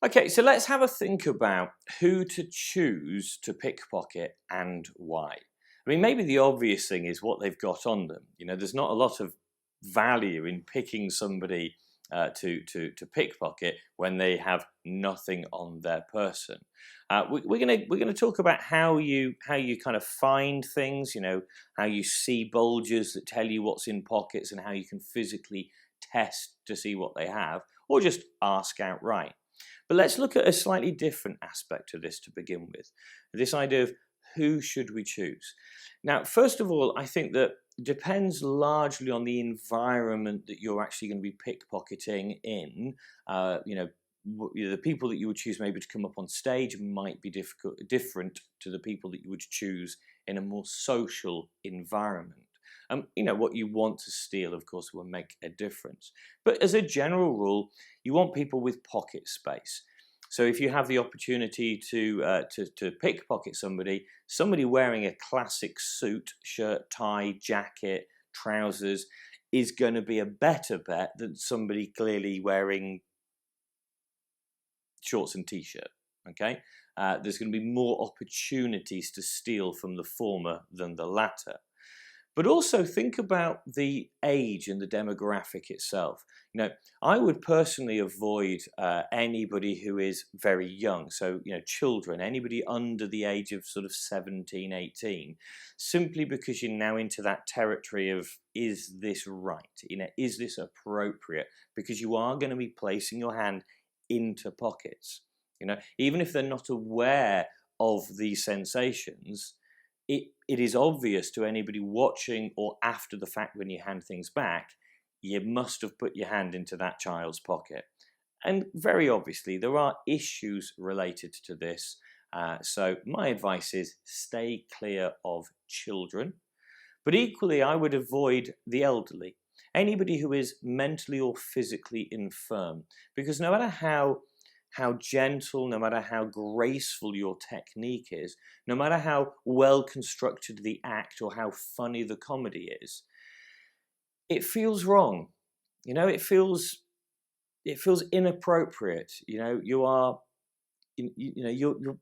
Okay, so let's have a think about who to choose to pickpocket and why. I mean, maybe the obvious thing is what they've got on them. There's not a lot of value in picking somebody to pickpocket when they have nothing on their person. We're gonna talk about how you kind of find things. How you see bulges that tell you what's in pockets, and how you can physically test to see what they have, or just ask outright. But let's look at a slightly different aspect of this to begin with. This idea of who should we choose? Now, first of all, I think that depends largely on the environment that you're actually going to be pickpocketing in. The people that you would choose maybe to come up on stage might be different to the people that you would choose in a more social environment. What you want to steal, of course, will make a difference. But as a general rule, you want people with pocket space. So if you have the opportunity to pickpocket somebody wearing a classic suit, shirt, tie, jacket, trousers, is going to be a better bet than somebody clearly wearing shorts and t-shirt. Okay, there's going to be more opportunities to steal from the former than the latter. But also think about the age and the demographic itself. I would personally avoid anybody who is very young. So, children, anybody under the age of sort of 17, 18, simply because you're now into that territory of, is this right? Is this appropriate? Because you are going to be placing your hand into pockets. Even if they're not aware of these sensations, it is obvious to anybody watching or after the fact when you hand things back, you must have put your hand into that child's pocket. And very obviously, there are issues related to this. So my advice is stay clear of children. But equally, I would avoid the elderly, anybody who is mentally or physically infirm, because no matter how gentle, no matter how graceful your technique is, no matter how well constructed the act or how funny the comedy is, it feels wrong. It feels inappropriate. You're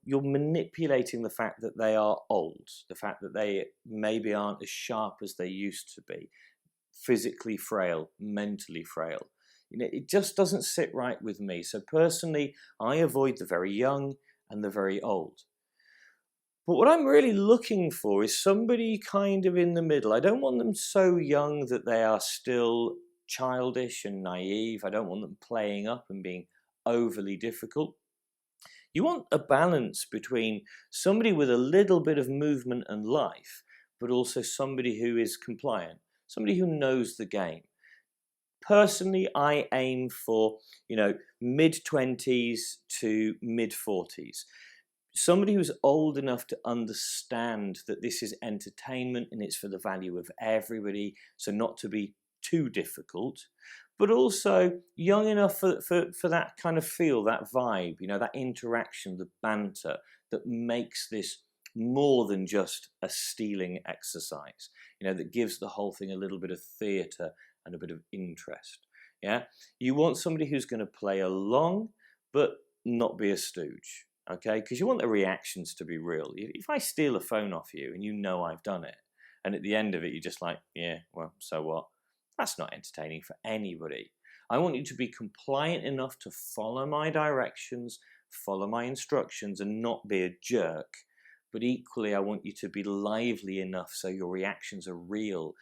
manipulating the fact that they are old, the fact that they maybe aren't as sharp as they used to be, physically frail, mentally frail. It just doesn't sit right with me. So personally, I avoid the very young and the very old. But what I'm really looking for is somebody kind of in the middle. I don't want them so young that they are still childish and naive. I don't want them playing up and being overly difficult. You want a balance between somebody with a little bit of movement and life, but also somebody who is compliant, somebody who knows the game. Personally, I aim for, mid-20s to mid-40s. Somebody who's old enough to understand that this is entertainment and it's for the value of everybody, so not to be too difficult, but also young enough for that kind of feel, that vibe, that interaction, the banter that makes this more than just a stealing exercise, that gives the whole thing a little bit of theatre and a bit of interest. Yeah, you want somebody who's going to play along, but not be a stooge. Okay, because you want the reactions to be real. If I steal a phone off you and I've done it, and at the end of it you're just like, yeah, well, so what? That's not entertaining for anybody. I want you to be compliant enough to follow my directions, follow my instructions, and not be a jerk. But equally, I want you to be lively enough so your reactions are real,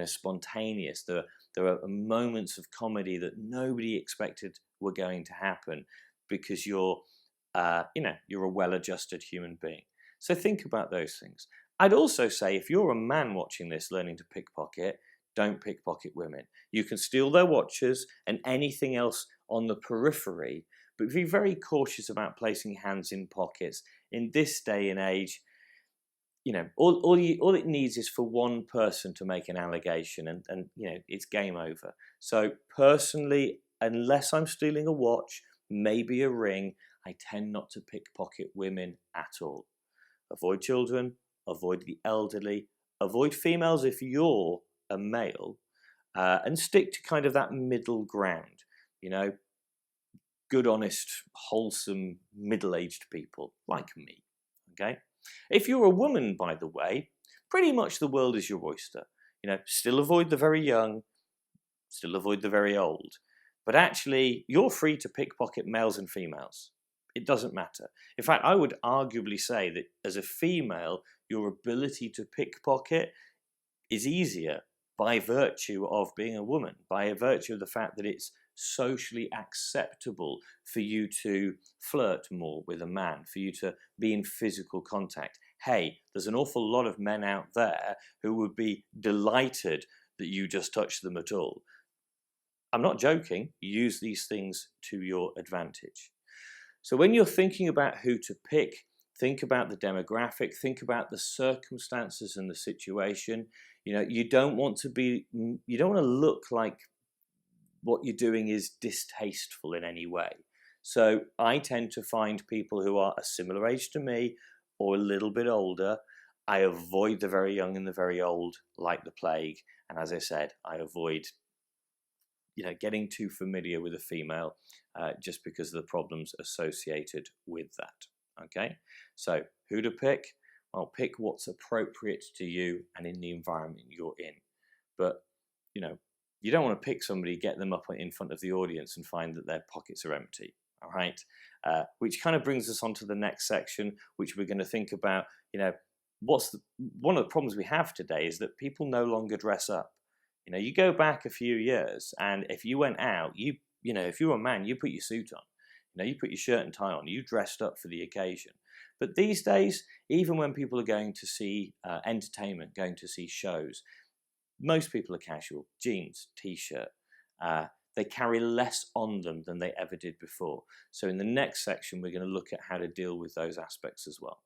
spontaneous. There are moments of comedy that nobody expected were going to happen because you're a well-adjusted human being. So think about those things. I'd also say if you're a man watching this learning to pickpocket, don't pickpocket women. You can steal their watches and anything else on the periphery, but be very cautious about placing hands in pockets. In this day and age, all it needs is for one person to make an allegation and it's game over. So personally, unless I'm stealing a watch, maybe a ring, I tend not to pickpocket women at all. Avoid children, avoid the elderly, avoid females if you're a male, and stick to kind of that middle ground. good, honest, wholesome, middle-aged people like me. Okay? If you're a woman, by the way, pretty much the world is your oyster. Still avoid the very young, still avoid the very old. But actually, you're free to pickpocket males and females. It doesn't matter. In fact, I would arguably say that as a female, your ability to pickpocket is easier by virtue of being a woman, by virtue of the fact that it's socially acceptable for you to flirt more with a man, for you to be in physical contact. Hey, there's an awful lot of men out there who would be delighted that you just touched them at all. I'm not joking. Use these things to your advantage. So when you're thinking about who to pick, think about the demographic, think about the circumstances and the situation. You don't want to look like what you're doing is distasteful in any way. So I tend to find people who are a similar age to me or a little bit older. I avoid the very young and the very old like the plague. And as I said, I avoid getting too familiar with a female just because of the problems associated with that. Okay, so who to pick? Well, pick what's appropriate to you and in the environment you're in. But you don't want to pick somebody, get them up in front of the audience and find that their pockets are empty. All right, which kind of brings us on to the next section, which we're going to think about. One of the problems we have today is that people no longer dress up. You go back a few years, and if you went out, if you were a man, you put your suit on. You put your shirt and tie on. You dressed up for the occasion. But these days, even when people are going to see entertainment, going to see shows, most people are casual, jeans, t-shirt. They carry less on them than they ever did before. So in the next section, we're going to look at how to deal with those aspects as well.